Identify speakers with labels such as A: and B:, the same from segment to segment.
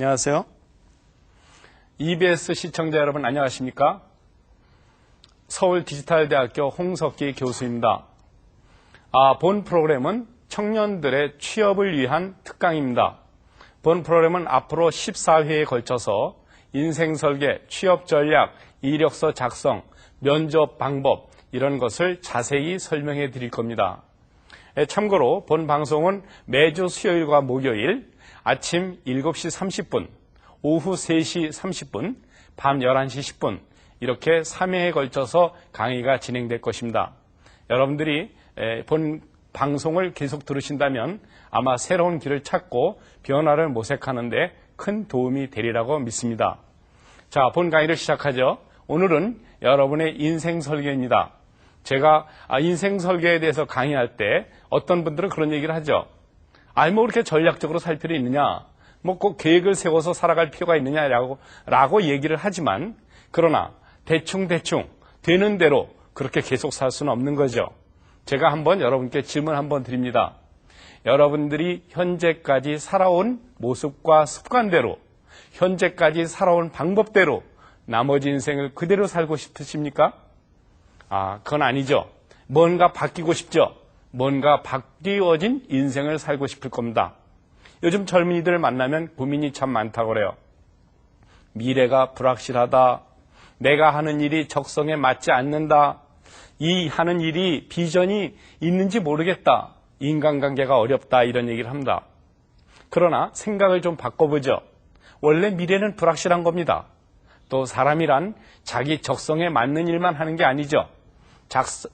A: 안녕하세요. EBS 시청자 여러분 안녕하십니까? 서울디지털대학교 홍석기 교수입니다. 본 프로그램은 청년들의 취업을 위한 특강입니다. 본 프로그램은 앞으로 14회에 걸쳐서 인생설계, 취업전략, 이력서 작성, 면접 방법 이런 것을 자세히 설명해 드릴 겁니다. 참고로 본 방송은 매주 수요일과 목요일 아침 7시 30분, 오후 3시 30분, 밤 11시 10분 이렇게 3회에 걸쳐서 강의가 진행될 것입니다. 여러분들이 본 방송을 계속 들으신다면 아마 새로운 길을 찾고 변화를 모색하는 데 큰 도움이 되리라고 믿습니다. 자, 본 강의를 시작하죠. 오늘은 여러분의 인생 설계입니다. 제가 인생 설계에 대해서 강의할 때 어떤 분들은 그런 얘기를 하죠. 뭐 그렇게 전략적으로 살 필요 있느냐? 뭐 꼭 계획을 세워서 살아갈 필요가 있느냐라고 얘기를 하지만 그러나 대충 되는 대로 그렇게 계속 살 수는 없는 거죠. 제가 한번 여러분께 질문 한번 드립니다. 여러분들이 현재까지 살아온 모습과 습관대로 현재까지 살아온 방법대로 나머지 인생을 그대로 살고 싶으십니까? 그건 아니죠. 뭔가 바뀌고 싶죠. 뭔가 바뀌어진 인생을 살고 싶을 겁니다. 요즘 젊은이들 만나면 고민이 참 많다고 그래요. 미래가 불확실하다. 내가 하는 일이 적성에 맞지 않는다. 이 하는 일이 비전이 있는지 모르겠다. 인간관계가 어렵다. 이런 얘기를 합니다. 그러나 생각을 좀 바꿔보죠. 원래 미래는 불확실한 겁니다. 또 사람이란 자기 적성에 맞는 일만 하는 게 아니죠.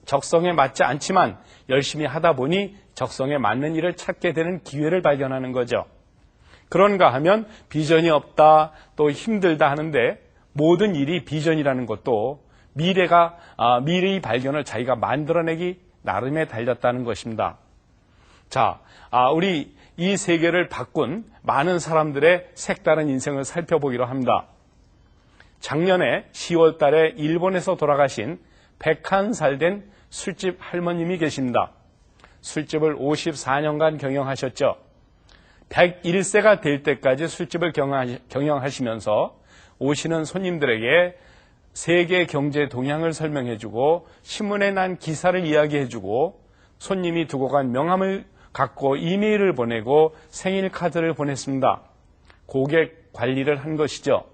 A: 적성에 맞지 않지만 열심히 하다 보니 적성에 맞는 일을 찾게 되는 기회를 발견하는 거죠. 그런가 하면 비전이 없다, 또 힘들다 하는데 모든 일이 비전이라는 것도 미래의 발견을 자기가 만들어내기 나름에 달렸다는 것입니다. 자, 우리 이 세계를 바꾼 많은 사람들의 색다른 인생을 살펴보기로 합니다. 작년에 10월 달에 일본에서 돌아가신 101살 된 술집 할머님이 계십니다. 술집을 54년간 경영하셨죠. 101세가 될 때까지 술집을 경영하시면서 오시는 손님들에게 세계 경제 동향을 설명해주고 신문에 난 기사를 이야기해주고 손님이 두고 간 명함을 갖고 이메일을 보내고 생일 카드를 보냈습니다. 고객 관리를 한 것이죠.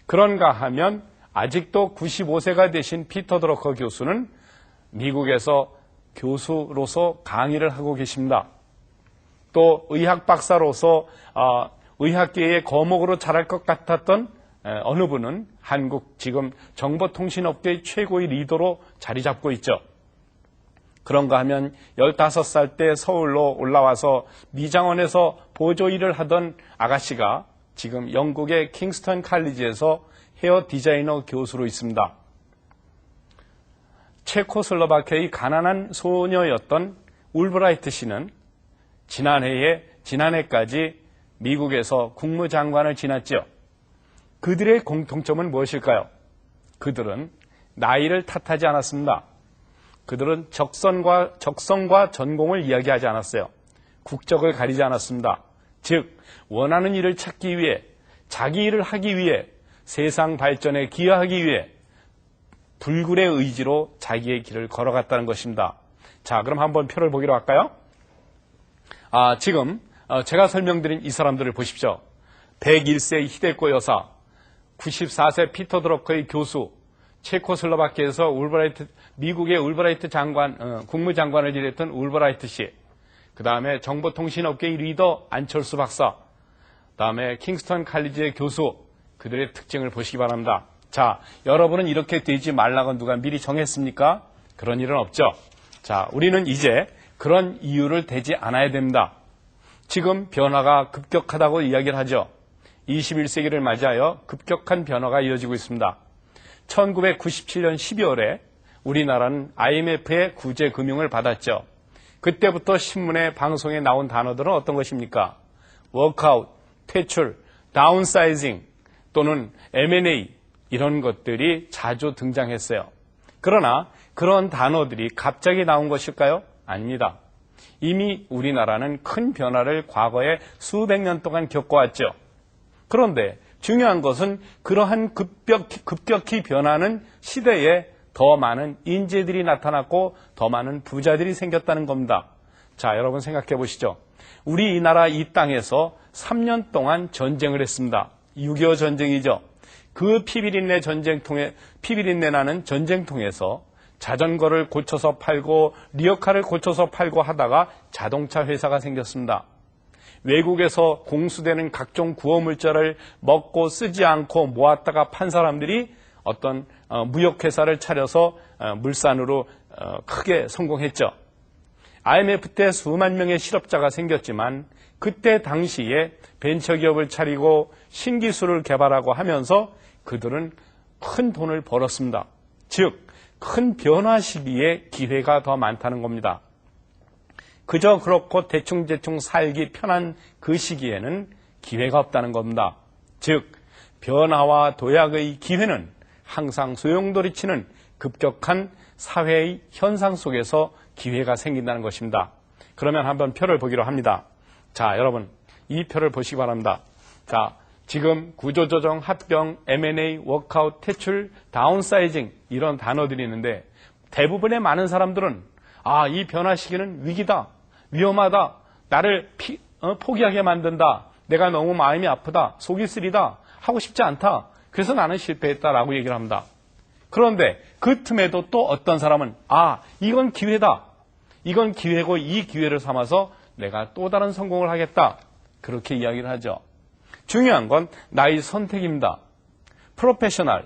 A: 그런가 하면 아직도 95세가 되신 피터 드러커 교수는 미국에서 교수로서 강의를 하고 계십니다. 또 의학 박사로서 의학계의 거목으로 자랄 것 같았던 어느 분은 한국 지금 정보통신업계의 최고의 리더로 자리 잡고 있죠. 그런가 하면 15살 때 서울로 올라와서 미장원에서 보조 일을 하던 아가씨가 지금 영국의 킹스턴 칼리지에서 헤어 디자이너 교수로 있습니다. 체코슬로바키아의 가난한 소녀였던 울브라이트 씨는 지난해까지 미국에서 국무장관을 지냈죠. 그들의 공통점은 무엇일까요? 그들은 나이를 탓하지 않았습니다. 그들은 적성과 전공을 이야기하지 않았어요. 국적을 가리지 않았습니다. 즉 원하는 일을 찾기 위해 자기 일을 하기 위해 세상 발전에 기여하기 위해 불굴의 의지로 자기의 길을 걸어갔다는 것입니다. 자, 그럼 한번 표를 보기로 할까요? 지금 제가 설명드린 이 사람들을 보십시오. 101세 히데코 여사, 94세 피터 드러커의 교수, 체코슬로바키아에서 미국의 울브라이트 장관, 국무장관을 지냈던 울브라이트 씨, 그 다음에 정보통신업계의 리더 안철수 박사, 그 다음에 킹스턴 칼리지의 교수, 그들의 특징을 보시기 바랍니다. 자, 여러분은 이렇게 되지 말라고 누가 미리 정했습니까? 그런 일은 없죠. 자, 우리는 이제 그런 이유를 대지 않아야 됩니다. 지금 변화가 급격하다고 이야기를 하죠. 21세기를 맞이하여 급격한 변화가 이어지고 있습니다. 1997년 12월에 우리나라는 IMF의 구제 금융을 받았죠. 그때부터 신문에 방송에 나온 단어들은 어떤 것입니까? 워크아웃, 퇴출, 다운사이징 또는 M&A 이런 것들이 자주 등장했어요. 그러나 그런 단어들이 갑자기 나온 것일까요? 아닙니다. 이미 우리나라는 큰 변화를 과거에 수백 년 동안 겪어왔죠. 그런데 중요한 것은 그러한 급격히 변하는 시대에 더 많은 인재들이 나타났고 더 많은 부자들이 생겼다는 겁니다. 자, 여러분 생각해 보시죠. 우리 이 나라 이 땅에서 3년 동안 전쟁을 했습니다. 6.25 전쟁이죠. 그 피비린내 나는 전쟁 통해서 자전거를 고쳐서 팔고 리어카를 고쳐서 팔고 하다가 자동차 회사가 생겼습니다. 외국에서 공수되는 각종 구호물자를 먹고 쓰지 않고 모았다가 판 사람들이 어떤 무역회사를 차려서 물산으로 크게 성공했죠. IMF 때 수만 명의 실업자가 생겼지만 그때 당시에 벤처기업을 차리고 신기술을 개발하고 하면서 그들은 큰 돈을 벌었습니다. 즉, 큰 변화 시기에 기회가 더 많다는 겁니다. 그저 그렇고 대충 살기 편한 그 시기에는 기회가 없다는 겁니다. 즉, 변화와 도약의 기회는 항상 소용돌이치는 급격한 사회의 현상 속에서 기회가 생긴다는 것입니다. 그러면 한번 표를 보기로 합니다. 자, 여러분, 이 표를 보시기 바랍니다. 자, 지금 구조조정, 합병, M&A, 워크아웃, 퇴출, 다운사이징 이런 단어들이 있는데 대부분의 많은 사람들은 이 변화 시기는 위기다, 위험하다, 나를 포기하게 만든다, 내가 너무 마음이 아프다, 속이 쓰리다, 하고 싶지 않다, 그래서 나는 실패했다라고 얘기를 합니다. 그런데 그 틈에도 또 어떤 사람은 이건 기회다, 이건 기회고 이 기회를 삼아서 내가 또 다른 성공을 하겠다, 그렇게 이야기를 하죠. 중요한 건 나의 선택입니다. 프로페셔널,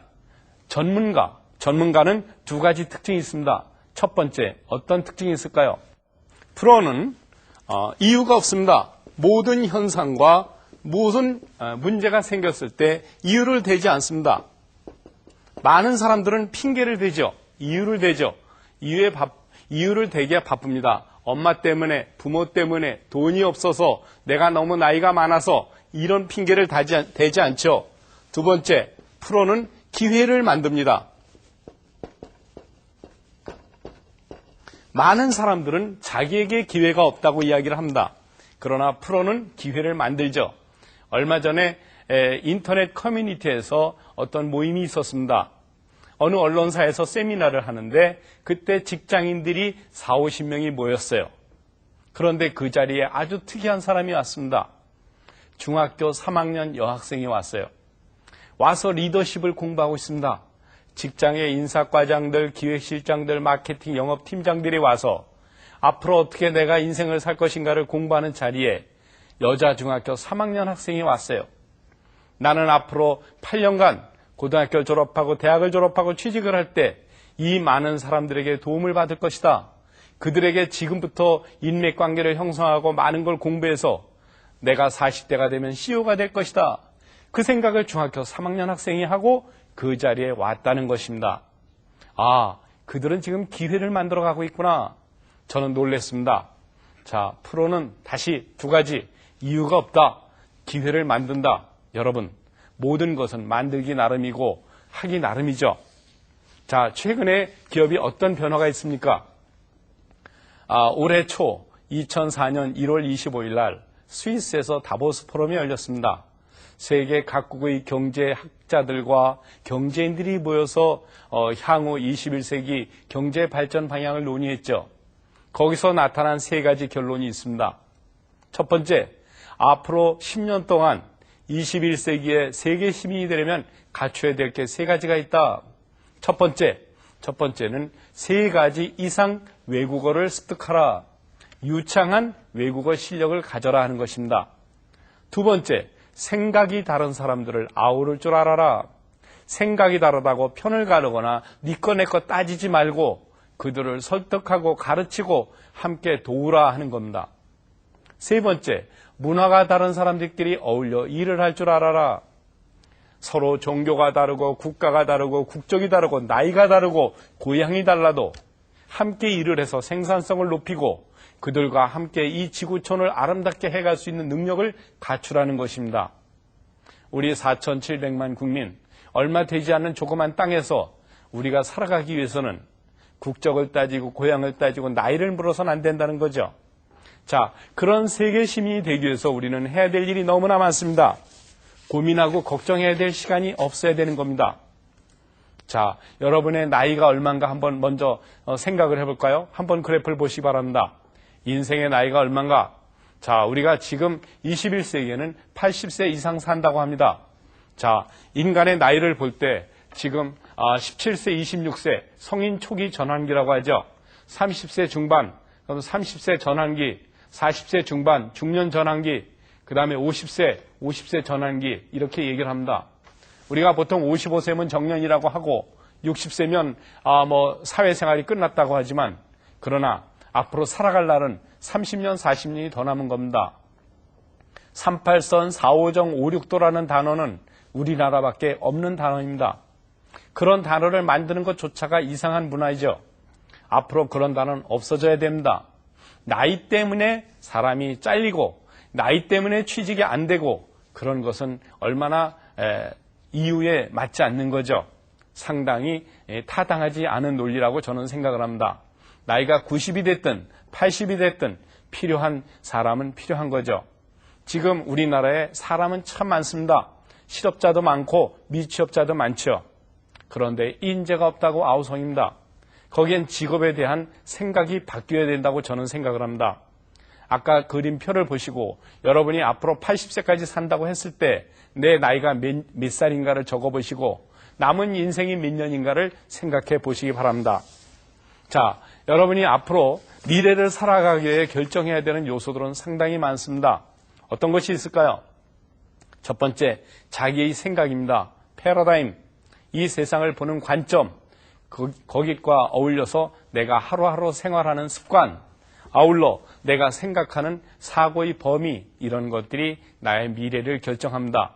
A: 전문가는 두 가지 특징이 있습니다. 첫 번째, 어떤 특징이 있을까요? 프로는 이유가 없습니다. 모든 현상과 무슨 문제가 생겼을 때 이유를 대지 않습니다. 많은 사람들은 핑계를 대죠. 이유를 대죠. 이유를 대기에 바쁩니다. 엄마 때문에, 부모 때문에, 돈이 없어서, 내가 너무 나이가 많아서 이런 핑계를 대지 않죠. 두 번째, 프로는 기회를 만듭니다. 많은 사람들은 자기에게 기회가 없다고 이야기를 합니다. 그러나 프로는 기회를 만들죠. 얼마 전에 인터넷 커뮤니티에서 어떤 모임이 있었습니다. 어느 언론사에서 세미나를 하는데 그때 직장인들이 40-50명이 모였어요. 그런데 그 자리에 아주 특이한 사람이 왔습니다. 중학교 3학년 여학생이 왔어요. 와서 리더십을 공부하고 있습니다. 직장의 인사과장들, 기획실장들, 마케팅, 영업팀장들이 와서 앞으로 어떻게 내가 인생을 살 것인가를 공부하는 자리에 여자 중학교 3학년 학생이 왔어요. 나는 앞으로 8년간 고등학교를 졸업하고 대학을 졸업하고 취직을 할 때 이 많은 사람들에게 도움을 받을 것이다. 그들에게 지금부터 인맥관계를 형성하고 많은 걸 공부해서 내가 40대가 되면 CEO가 될 것이다. 그 생각을 중학교 3학년 학생이 하고 그 자리에 왔다는 것입니다. 그들은 지금 기회를 만들어가고 있구나. 저는 놀랐습니다. 자, 프로는 다시 두 가지, 이유가 없다, 기회를 만든다. 여러분, 모든 것은 만들기 나름이고 하기 나름이죠. 자, 최근에 기업이 어떤 변화가 있습니까? 올해 초 2004년 1월 25일 날 스위스에서 다보스 포럼이 열렸습니다. 세계 각국의 경제학자들과 경제인들이 모여서 향후 21세기 경제 발전 방향을 논의했죠. 거기서 나타난 세 가지 결론이 있습니다. 첫 번째, 앞으로 10년 동안 21세기의 세계 시민이 되려면 갖춰야 될 게 세 가지가 있다. 첫 번째는 세 가지 이상 외국어를 습득하라. 유창한 외국어 실력을 가져라 하는 것입니다. 두 번째, 생각이 다른 사람들을 아우를 줄 알아라. 생각이 다르다고 편을 가르거나 네 거 내 거 따지지 말고 그들을 설득하고 가르치고 함께 도우라 하는 겁니다. 세 번째, 문화가 다른 사람들끼리 어울려 일을 할 줄 알아라. 서로 종교가 다르고 국가가 다르고 국적이 다르고 나이가 다르고 고향이 달라도 함께 일을 해서 생산성을 높이고 그들과 함께 이 지구촌을 아름답게 해갈 수 있는 능력을 갖추라는 것입니다. 우리 4,700만 국민, 얼마 되지 않는 조그만 땅에서 우리가 살아가기 위해서는 국적을 따지고 고향을 따지고 나이를 물어서는 안 된다는 거죠. 자, 그런 세계 시민이 되기 위해서 우리는 해야 될 일이 너무나 많습니다. 고민하고 걱정해야 될 시간이 없어야 되는 겁니다. 자, 여러분의 나이가 얼마인가 한번 먼저 생각을 해볼까요? 한번 그래프를 보시기 바랍니다. 인생의 나이가 얼마인가? 자, 우리가 지금 21세기에는 80세 이상 산다고 합니다. 자, 인간의 나이를 볼 때 지금 17세, 26세 성인 초기 전환기라고 하죠. 30세 중반, 그럼 30세 전환기, 40세 중반 중년 전환기, 그 다음에 50세 전환기 이렇게 얘기를 합니다. 우리가 보통 55세면 정년이라고 하고 60세면 사회생활이 끝났다고 하지만 그러나 앞으로 살아갈 날은 30년, 40년이 더 남은 겁니다. 38선, 4호정, 56도라는 단어는 우리나라밖에 없는 단어입니다. 그런 단어를 만드는 것조차가 이상한 문화이죠. 앞으로 그런 단어는 없어져야 됩니다. 나이 때문에 사람이 잘리고 나이 때문에 취직이 안 되고 그런 것은 얼마나 이유에 맞지 않는 거죠. 상당히 타당하지 않은 논리라고 저는 생각을 합니다. 나이가 90이 됐든 80이 됐든 필요한 사람은 필요한 거죠. 지금 우리나라에 사람은 참 많습니다. 실업자도 많고 미취업자도 많죠. 그런데 인재가 없다고 아우성입니다. 거기엔 직업에 대한 생각이 바뀌어야 된다고 저는 생각을 합니다. 아까 그림표를 보시고 여러분이 앞으로 80세까지 산다고 했을 때 내 나이가 몇 살인가를 적어보시고 남은 인생이 몇 년인가를 생각해 보시기 바랍니다. 자, 여러분이 앞으로 미래를 살아가기 위해 결정해야 되는 요소들은 상당히 많습니다. 어떤 것이 있을까요? 첫 번째, 자기의 생각입니다. 패러다임, 이 세상을 보는 관점, 거기과 어울려서 내가 하루하루 생활하는 습관, 아울러 내가 생각하는 사고의 범위, 이런 것들이 나의 미래를 결정합니다.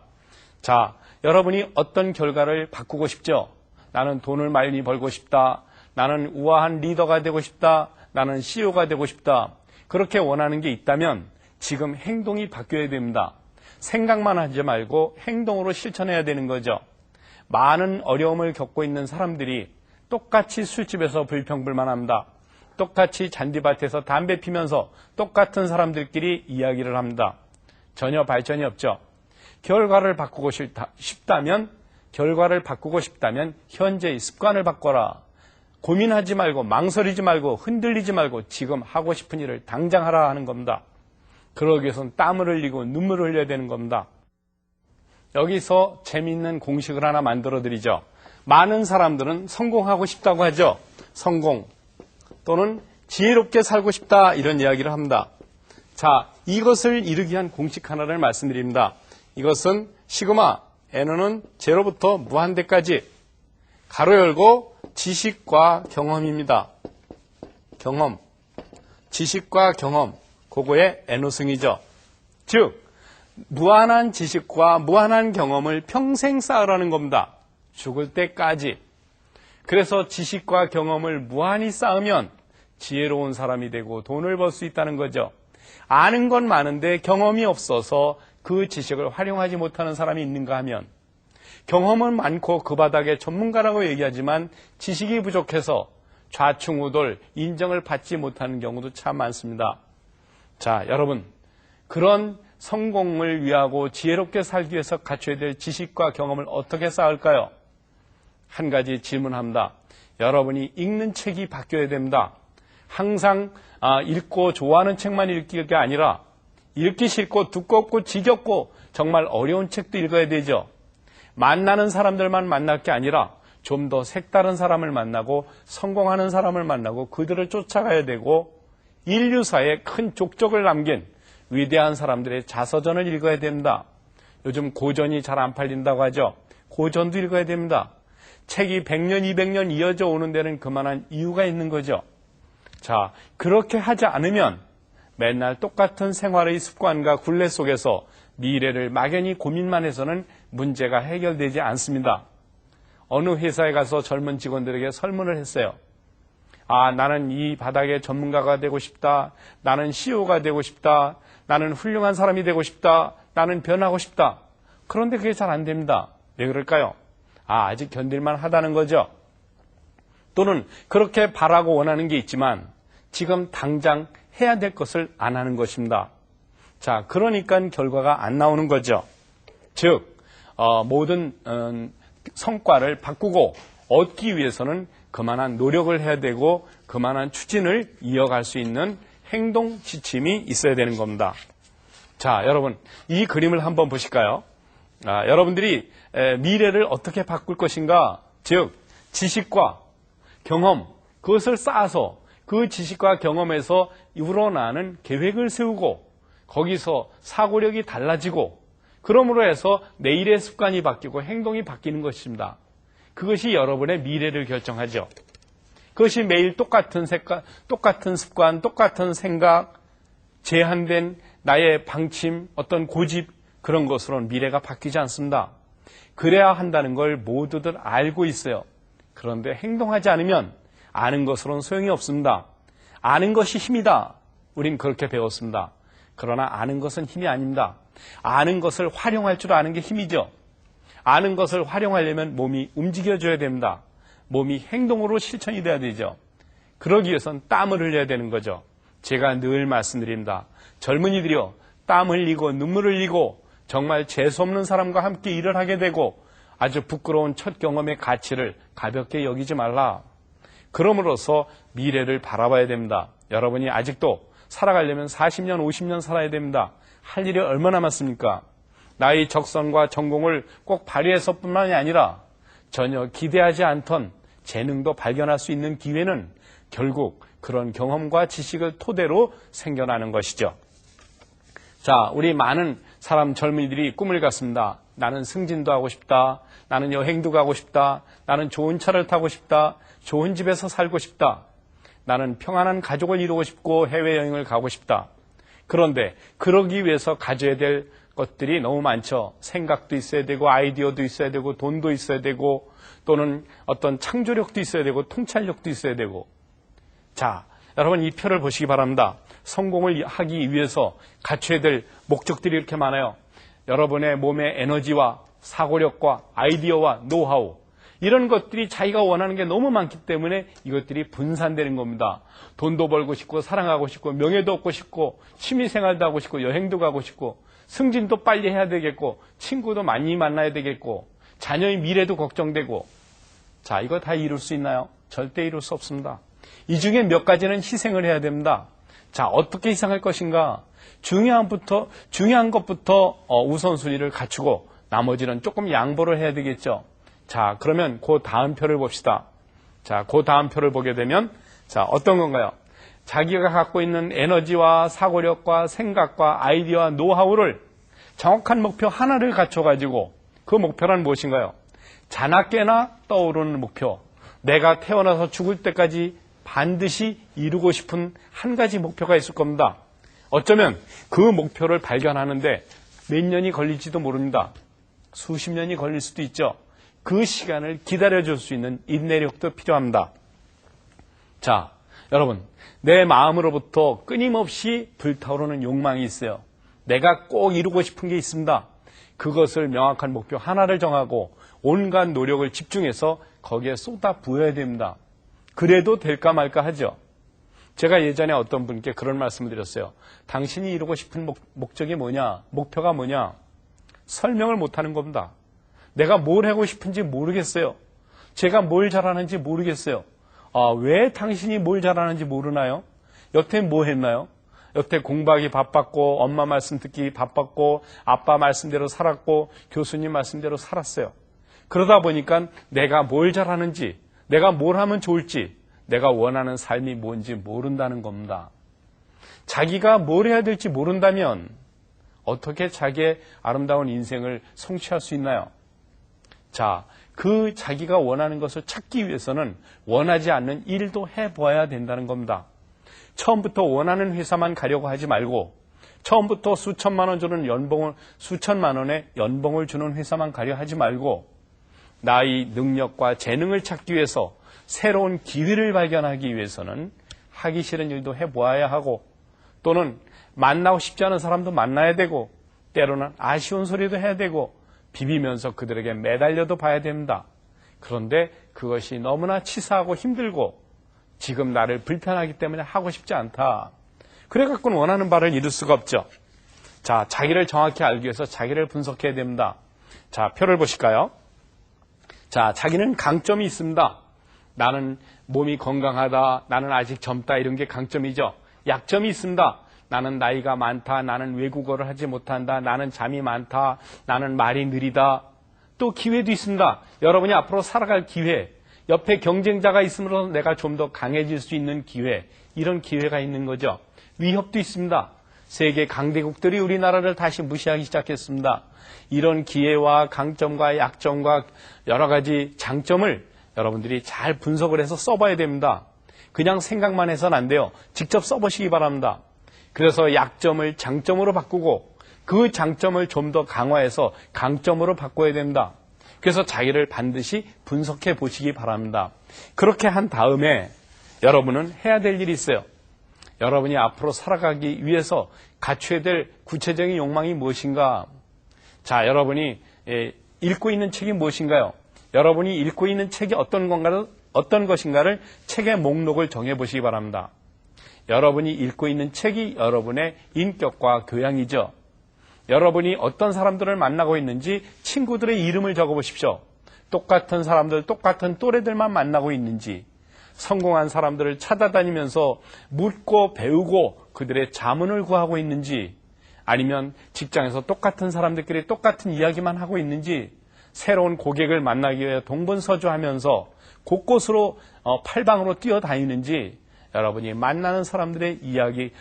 A: 자, 여러분이 어떤 결과를 바꾸고 싶죠? 나는 돈을 많이 벌고 싶다. 나는 우아한 리더가 되고 싶다. 나는 CEO가 되고 싶다. 그렇게 원하는 게 있다면 지금 행동이 바뀌어야 됩니다. 생각만 하지 말고 행동으로 실천해야 되는 거죠. 많은 어려움을 겪고 있는 사람들이 똑같이 술집에서 불평불만합니다. 똑같이 잔디밭에서 담배 피면서 똑같은 사람들끼리 이야기를 합니다. 전혀 발전이 없죠. 결과를 바꾸고 싶다면 현재의 습관을 바꿔라. 고민하지 말고 망설이지 말고 흔들리지 말고 지금 하고 싶은 일을 당장 하라 하는 겁니다. 그러기 위해서는 땀을 흘리고 눈물을 흘려야 되는 겁니다. 여기서 재미있는 공식을 하나 만들어 드리죠. 많은 사람들은 성공하고 싶다고 하죠. 성공 또는 지혜롭게 살고 싶다 이런 이야기를 합니다. 자, 이것을 이루기 위한 공식 하나를 말씀드립니다. 이것은 시그마 n은 제로부터 무한대까지 가로 열고 지식과 경험입니다. 경험, 지식과 경험, 그거의 n호승이죠. 즉 무한한 지식과 무한한 경험을 평생 쌓으라는 겁니다. 죽을 때까지. 그래서 지식과 경험을 무한히 쌓으면 지혜로운 사람이 되고 돈을 벌 수 있다는 거죠. 아는 건 많은데 경험이 없어서 그 지식을 활용하지 못하는 사람이 있는가 하면 경험은 많고 그 바닥에 전문가라고 얘기하지만 지식이 부족해서 좌충우돌 인정을 받지 못하는 경우도 참 많습니다. 자, 여러분, 그런 성공을 위하고 지혜롭게 살기 위해서 갖춰야 될 지식과 경험을 어떻게 쌓을까요? 한 가지 질문합니다. 여러분이 읽는 책이 바뀌어야 됩니다. 항상 읽고 좋아하는 책만 읽기가 아니라 읽기 싫고 두껍고 지겹고 정말 어려운 책도 읽어야 되죠. 만나는 사람들만 만날 게 아니라 좀 더 색다른 사람을 만나고 성공하는 사람을 만나고 그들을 쫓아가야 되고 인류사에 큰 족적을 남긴 위대한 사람들의 자서전을 읽어야 됩니다. 요즘 고전이 잘 안 팔린다고 하죠. 고전도 읽어야 됩니다. 책이 100년, 200년 이어져 오는 데는 그만한 이유가 있는 거죠. 자, 그렇게 하지 않으면 맨날 똑같은 생활의 습관과 굴레 속에서 미래를 막연히 고민만 해서는 문제가 해결되지 않습니다. 어느 회사에 가서 젊은 직원들에게 설문을 했어요. 나는 이 바닥의 전문가가 되고 싶다. 나는 CEO가 되고 싶다. 나는 훌륭한 사람이 되고 싶다. 나는 변하고 싶다. 그런데 그게 잘 안 됩니다. 왜 그럴까요? 아직 견딜만 하다는 거죠. 또는 그렇게 바라고 원하는 게 있지만 지금 당장 해야 될 것을 안 하는 것입니다. 자, 그러니까 결과가 안 나오는 거죠. 즉, 모든 성과를 바꾸고 얻기 위해서는 그만한 노력을 해야 되고 그만한 추진을 이어갈 수 있는 행동 지침이 있어야 되는 겁니다. 자, 여러분 이 그림을 한번 보실까요? 여러분들이 미래를 어떻게 바꿀 것인가, 즉 지식과 경험, 그것을 쌓아서 그 지식과 경험에서 우러나는 계획을 세우고 거기서 사고력이 달라지고 그러므로 해서 내일의 습관이 바뀌고 행동이 바뀌는 것입니다. 그것이 여러분의 미래를 결정하죠. 그것이 매일 똑같은 습관, 똑같은 생각, 제한된 나의 방침, 어떤 고집, 그런 것으로는 미래가 바뀌지 않습니다. 그래야 한다는 걸 모두들 알고 있어요. 그런데 행동하지 않으면 아는 것으로는 소용이 없습니다. 아는 것이 힘이다. 우린 그렇게 배웠습니다. 그러나 아는 것은 힘이 아닙니다. 아는 것을 활용할 줄 아는 게 힘이죠. 아는 것을 활용하려면 몸이 움직여줘야 됩니다. 몸이 행동으로 실천이 돼야 되죠. 그러기 위해서는 땀을 흘려야 되는 거죠. 제가 늘 말씀드립니다. 젊은이들이요, 땀 흘리고 눈물 흘리고 정말 재수없는 사람과 함께 일을 하게 되고 아주 부끄러운 첫 경험의 가치를 가볍게 여기지 말라. 그럼으로써 미래를 바라봐야 됩니다. 여러분이 아직도 살아가려면 40년, 50년 살아야 됩니다. 할 일이 얼마나 많습니까? 나의 적성과 전공을 꼭 발휘해서뿐만이 아니라 전혀 기대하지 않던 재능도 발견할 수 있는 기회는 결국 그런 경험과 지식을 토대로 생겨나는 것이죠. 자, 우리 많은 사람 젊은이들이 꿈을 갖습니다. 나는 승진도 하고 싶다. 나는 여행도 가고 싶다. 나는 좋은 차를 타고 싶다. 좋은 집에서 살고 싶다. 나는 평안한 가족을 이루고 싶고 해외여행을 가고 싶다. 그런데 그러기 위해서 가져야 될 것들이 너무 많죠. 생각도 있어야 되고 아이디어도 있어야 되고 돈도 있어야 되고 또는 어떤 창조력도 있어야 되고 통찰력도 있어야 되고. 자, 여러분 이 표를 보시기 바랍니다. 성공을 하기 위해서 갖춰야 될 목적들이 이렇게 많아요. 여러분의 몸의 에너지와 사고력과 아이디어와 노하우, 이런 것들이 자기가 원하는 게 너무 많기 때문에 이것들이 분산되는 겁니다. 돈도 벌고 싶고 사랑하고 싶고 명예도 얻고 싶고 취미생활도 하고 싶고 여행도 가고 싶고 승진도 빨리 해야 되겠고 친구도 많이 만나야 되겠고 자녀의 미래도 걱정되고. 자, 이거 다 이룰 수 있나요? 절대 이룰 수 없습니다. 이 중에 몇 가지는 희생을 해야 됩니다. 자, 어떻게 희생할 것인가? 중요한 것부터 우선순위를 갖추고 나머지는 조금 양보를 해야 되겠죠. 자, 그러면 그 다음 표를 봅시다. 자, 그 다음 표를 보게 되면 자, 어떤 건가요? 자기가 갖고 있는 에너지와 사고력과 생각과 아이디어와 노하우를 정확한 목표 하나를 갖춰가지고 그 목표란 무엇인가요? 자나깨나 떠오르는 목표, 내가 태어나서 죽을 때까지 반드시 이루고 싶은 한 가지 목표가 있을 겁니다. 어쩌면 그 목표를 발견하는데 몇 년이 걸릴지도 모릅니다. 수십 년이 걸릴 수도 있죠. 그 시간을 기다려줄 수 있는 인내력도 필요합니다. 자, 여러분, 내 마음으로부터 끊임없이 불타오르는 욕망이 있어요. 내가 꼭 이루고 싶은 게 있습니다. 그것을 명확한 목표 하나를 정하고 온갖 노력을 집중해서 거기에 쏟아 부어야 됩니다. 그래도 될까 말까 하죠. 제가 예전에 어떤 분께 그런 말씀을 드렸어요. 당신이 이루고 싶은 목적이 뭐냐? 목표가 뭐냐? 설명을 못하는 겁니다. 내가 뭘 하고 싶은지 모르겠어요. 제가 뭘 잘하는지 모르겠어요. 왜 당신이 뭘 잘하는지 모르나요? 여태 뭐 했나요? 여태 공부하기 바빴고 엄마 말씀 듣기 바빴고 아빠 말씀대로 살았고 교수님 말씀대로 살았어요. 그러다 보니까 내가 뭘 잘하는지, 내가 뭘 하면 좋을지, 내가 원하는 삶이 뭔지 모른다는 겁니다. 자기가 뭘 해야 될지 모른다면 어떻게 자기의 아름다운 인생을 성취할 수 있나요? 자, 그 자기가 원하는 것을 찾기 위해서는 원하지 않는 일도 해봐야 된다는 겁니다. 처음부터 원하는 회사만 가려고 하지 말고 처음부터 수천만 원 주는 수천만 원의 연봉을 주는 회사만 가려 하지 말고 나의 능력과 재능을 찾기 위해서 새로운 기회를 발견하기 위해서는 하기 싫은 일도 해보아야 하고 또는 만나고 싶지 않은 사람도 만나야 되고 때로는 아쉬운 소리도 해야 되고 비비면서 그들에게 매달려도 봐야 됩니다. 그런데 그것이 너무나 치사하고 힘들고 지금 나를 불편하기 때문에 하고 싶지 않다. 그래갖고는 원하는 바를 이룰 수가 없죠. 자, 자기를 정확히 알기 위해서 자기를 분석해야 됩니다. 자, 표를 보실까요? 자, 자기는 강점이 있습니다. 나는 몸이 건강하다, 나는 아직 젊다, 이런 게 강점이죠. 약점이 있습니다. 나는 나이가 많다, 나는 외국어를 하지 못한다, 나는 잠이 많다, 나는 말이 느리다. 또 기회도 있습니다. 여러분이 앞으로 살아갈 기회, 옆에 경쟁자가 있으므로 내가 좀 더 강해질 수 있는 기회, 이런 기회가 있는 거죠. 위협도 있습니다. 세계 강대국들이 우리나라를 다시 무시하기 시작했습니다. 이런 기회와 강점과 약점과 여러 가지 장점을 여러분들이 잘 분석을 해서 써봐야 됩니다. 그냥 생각만 해서는 안 돼요. 직접 써보시기 바랍니다. 그래서 약점을 장점으로 바꾸고 그 장점을 좀 더 강화해서 강점으로 바꿔야 됩니다. 그래서 자기를 반드시 분석해 보시기 바랍니다. 그렇게 한 다음에 여러분은 해야 될 일이 있어요. 여러분이 앞으로 살아가기 위해서 갖춰야 될 구체적인 욕망이 무엇인가? 자, 여러분이 읽고 있는 책이 무엇인가요? 여러분이 읽고 있는 책이 어떤 것인가를 책의 목록을 정해보시기 바랍니다. 여러분이 읽고 있는 책이 여러분의 인격과 교양이죠. 여러분이 어떤 사람들을 만나고 있는지 친구들의 이름을 적어보십시오. 똑같은 사람들, 똑같은 또래들만 만나고 있는지, 성공한 사람들을 찾아다니면서 묻고 배우고 그들의 자문을 구하고 있는지, 아니면 직장에서 똑같은 사람들끼리 똑같은 이야기만 하고 있는지, 새로운 고객을 만나기 위해 동분서주하면서 곳곳으로 팔방으로 뛰어다니는지, 여러분이 만나는 사람들의 이야기,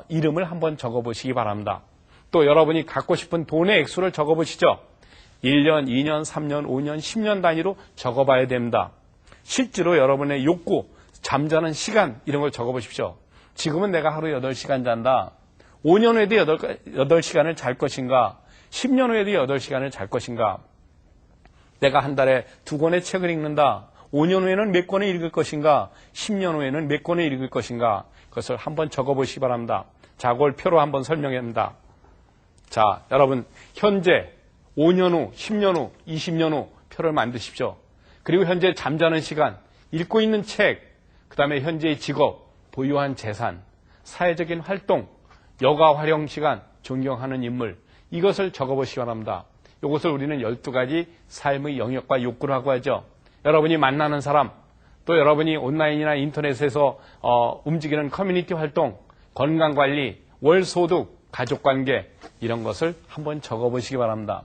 A: 이름을 한번 적어보시기 바랍니다. 또 여러분이 갖고 싶은 돈의 액수를 적어보시죠. 1년, 2년, 3년, 5년, 10년 단위로 적어봐야 됩니다. 실제로 여러분의 욕구, 잠자는 시간 이런 걸 적어보십시오. 지금은 내가 하루 8시간 잔다. 5년 후에도 8시간을 잘 것인가? 10년 후에도 8시간을 잘 것인가? 내가 한 달에 2권의 책을 읽는다. 5년 후에는 몇 권을 읽을 것인가? 10년 후에는 몇 권을 읽을 것인가? 그것을 한번 적어보시기 바랍니다. 자, 그걸 표로 한번 설명합니다. 자, 여러분 현재 5년 후, 10년 후, 20년 후 표를 만드십시오. 그리고 현재 잠자는 시간, 읽고 있는 책, 그 다음에 현재의 직업, 보유한 재산, 사회적인 활동, 여가 활용 시간, 존경하는 인물, 이것을 적어보시기 바랍니다. 이것을 우리는 12가지 삶의 영역과 욕구라고 하죠. 여러분이 만나는 사람, 또 여러분이 온라인이나 인터넷에서 움직이는 커뮤니티 활동, 건강관리, 월소득, 가족관계, 이런 것을 한번 적어보시기 바랍니다.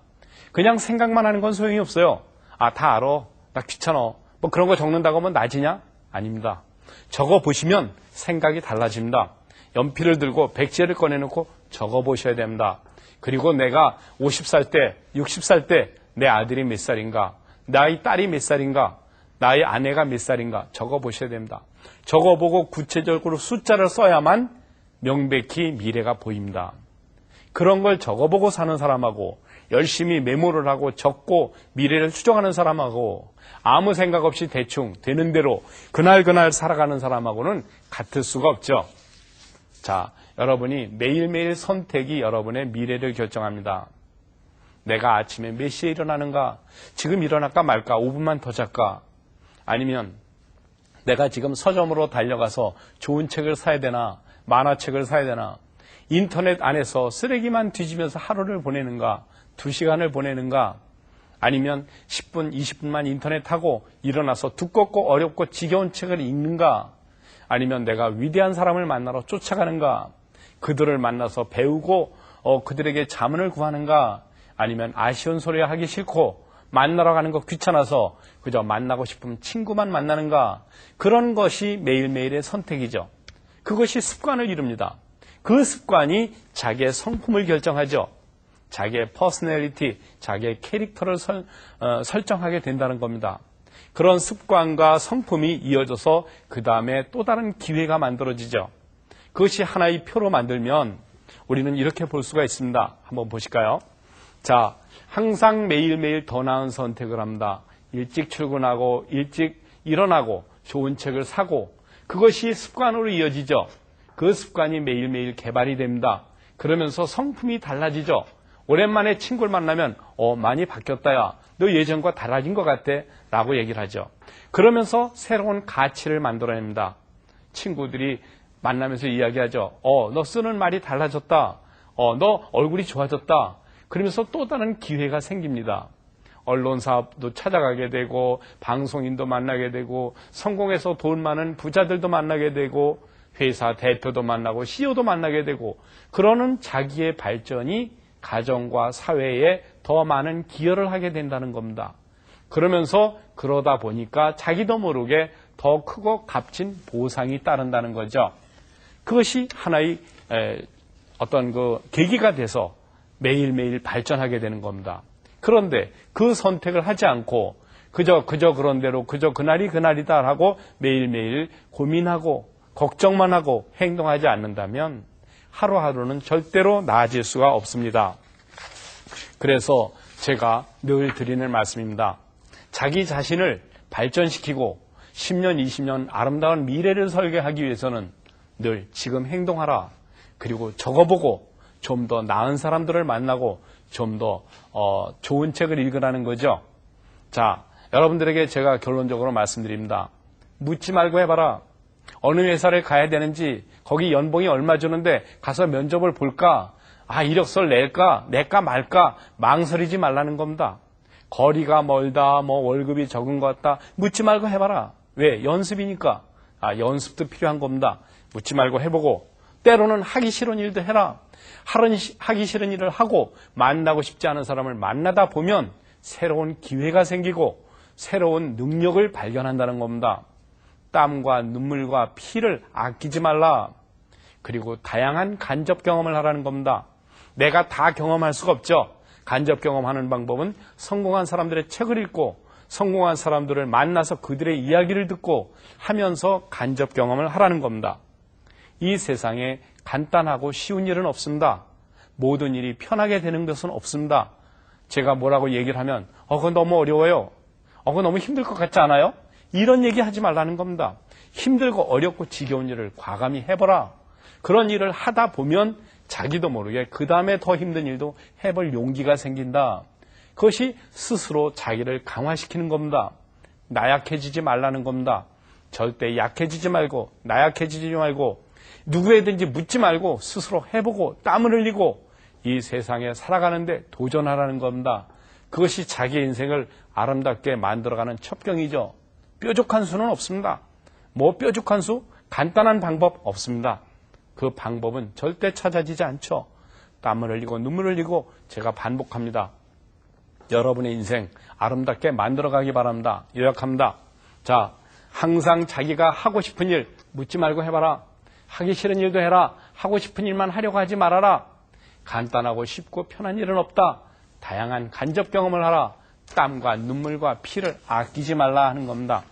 A: 그냥 생각만 하는 건 소용이 없어요. 아, 다 알아. 나 귀찮아. 뭐 그런 거 적는다고 하면 나지냐? 아닙니다. 적어보시면 생각이 달라집니다. 연필을 들고 백지를 꺼내놓고 적어보셔야 됩니다. 그리고 내가 50살 때, 60살 때 내 아들이 몇 살인가? 나의 딸이 몇 살인가? 나의 아내가 몇 살인가? 적어보셔야 됩니다. 적어보고 구체적으로 숫자를 써야만 명백히 미래가 보입니다. 그런 걸 적어보고 사는 사람하고 열심히 메모를 하고 적고 미래를 추정하는 사람하고 아무 생각 없이 대충 되는 대로 그날 살아가는 사람하고는 같을 수가 없죠. 자, 여러분이 매일매일 선택이 여러분의 미래를 결정합니다. 내가 아침에 몇 시에 일어나는가? 지금 일어날까 말까? 5분만 더 잘까? 아니면 내가 지금 서점으로 달려가서 좋은 책을 사야 되나? 만화책을 사야 되나? 인터넷 안에서 쓰레기만 뒤지면서 하루를 보내는가? 2시간을 보내는가? 아니면 10분, 20분만 인터넷하고 일어나서 두껍고 어렵고 지겨운 책을 읽는가? 아니면 내가 위대한 사람을 만나러 쫓아가는가? 그들을 만나서 배우고 그들에게 자문을 구하는가? 아니면 아쉬운 소리 하기 싫고 만나러 가는 거 귀찮아서 그저 만나고 싶은 친구만 만나는가? 그런 것이 매일매일의 선택이죠. 그것이 습관을 이룹니다. 그 습관이 자기의 성품을 결정하죠. 자기의 퍼스널리티, 자기의 캐릭터를 설정하게 된다는 겁니다. 그런 습관과 성품이 이어져서 그 다음에 또 다른 기회가 만들어지죠. 그것이 하나의 표로 만들면 우리는 이렇게 볼 수가 있습니다. 한번 보실까요? 자, 항상 매일매일 더 나은 선택을 합니다. 일찍 출근하고 일찍 일어나고 좋은 책을 사고 그것이 습관으로 이어지죠. 그 습관이 매일매일 개발이 됩니다. 그러면서 성품이 달라지죠. 오랜만에 친구를 만나면 많이 바뀌었다 야. 너 예전과 달라진 것 같아 라고 얘기를 하죠. 그러면서 새로운 가치를 만들어냅니다. 친구들이 만나면서 이야기하죠. 너 쓰는 말이 달라졌다. 너 얼굴이 좋아졌다. 그러면서 또 다른 기회가 생깁니다. 언론사도 찾아가게 되고 방송인도 만나게 되고 성공해서 돈 많은 부자들도 만나게 되고 회사 대표도 만나고 CEO도 만나게 되고 그러는 자기의 발전이 가정과 사회에 더 많은 기여를 하게 된다는 겁니다. 그러면서 그러다 보니까 자기도 모르게 더 크고 값진 보상이 따른다는 거죠. 그것이 하나의 어떤 그 계기가 돼서 매일매일 발전하게 되는 겁니다. 그런데 그 선택을 하지 않고 그저 그런 대로 그저 그날이다 하고 매일매일 고민하고 걱정만 하고 행동하지 않는다면 하루하루는 절대로 나아질 수가 없습니다. 그래서 제가 늘 드리는 말씀입니다. 자기 자신을 발전시키고 10년, 20년 아름다운 미래를 설계하기 위해서는 늘 지금 행동하라. 그리고 적어보고 좀 더 나은 사람들을 만나고 좀 더 좋은 책을 읽으라는 거죠. 자, 여러분들에게 제가 결론적으로 말씀드립니다. 묻지 말고 해봐라. 어느 회사를 가야 되는지, 거기 연봉이 얼마 주는데 가서 면접을 볼까? 이력서를 낼까 말까? 망설이지 말라는 겁니다. 거리가 멀다, 월급이 적은 것 같다. 묻지 말고 해봐라. 왜? 연습이니까. 연습도 필요한 겁니다. 묻지 말고 해보고, 때로는 하기 싫은 일도 해라. 하기 싫은 일을 하고 만나고 싶지 않은 사람을 만나다 보면 새로운 기회가 생기고 새로운 능력을 발견한다는 겁니다. 땀과 눈물과 피를 아끼지 말라. 그리고 다양한 간접 경험을 하라는 겁니다. 내가 다 경험할 수가 없죠. 간접 경험하는 방법은 성공한 사람들의 책을 읽고 성공한 사람들을 만나서 그들의 이야기를 듣고 하면서 간접 경험을 하라는 겁니다. 이 세상에 간단하고 쉬운 일은 없습니다. 모든 일이 편하게 되는 것은 없습니다. 제가 뭐라고 얘기를 하면 그건 너무 어려워요. 그건 너무 힘들 것 같지 않아요? 이런 얘기 하지 말라는 겁니다. 힘들고 어렵고 지겨운 일을 과감히 해보라. 그런 일을 하다 보면 자기도 모르게 그 다음에 더 힘든 일도 해볼 용기가 생긴다. 그것이 스스로 자기를 강화시키는 겁니다. 나약해지지 말라는 겁니다. 절대 약해지지 말고 나약해지지 말고 누구에든지 묻지 말고 스스로 해보고 땀을 흘리고 이 세상에 살아가는데 도전하라는 겁니다. 그것이 자기의 인생을 아름답게 만들어가는 첩경이죠. 뾰족한 수는 없습니다. 뾰족한 수? 간단한 방법 없습니다. 그 방법은 절대 찾아지지 않죠. 땀을 흘리고 눈물을 흘리고 제가 반복합니다. 여러분의 인생 아름답게 만들어가기 바랍니다. 요약합니다. 자, 항상 자기가 하고 싶은 일 묻지 말고 해봐라. 하기 싫은 일도 해라. 하고 싶은 일만 하려고 하지 말아라. 간단하고 쉽고 편한 일은 없다. 다양한 간접 경험을 하라. 땀과 눈물과 피를 아끼지 말라 하는 겁니다.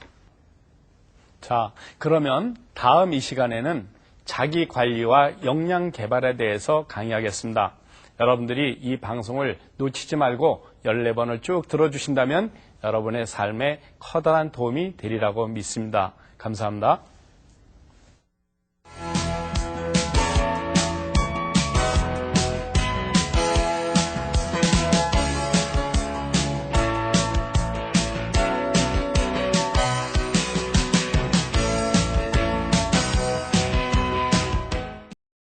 A: 자, 그러면 다음 이 시간에는 자기 관리와 역량 개발에 대해서 강의하겠습니다. 여러분들이 이 방송을 놓치지 말고 14번을 쭉 들어주신다면 여러분의 삶에 커다란 도움이 되리라고 믿습니다. 감사합니다.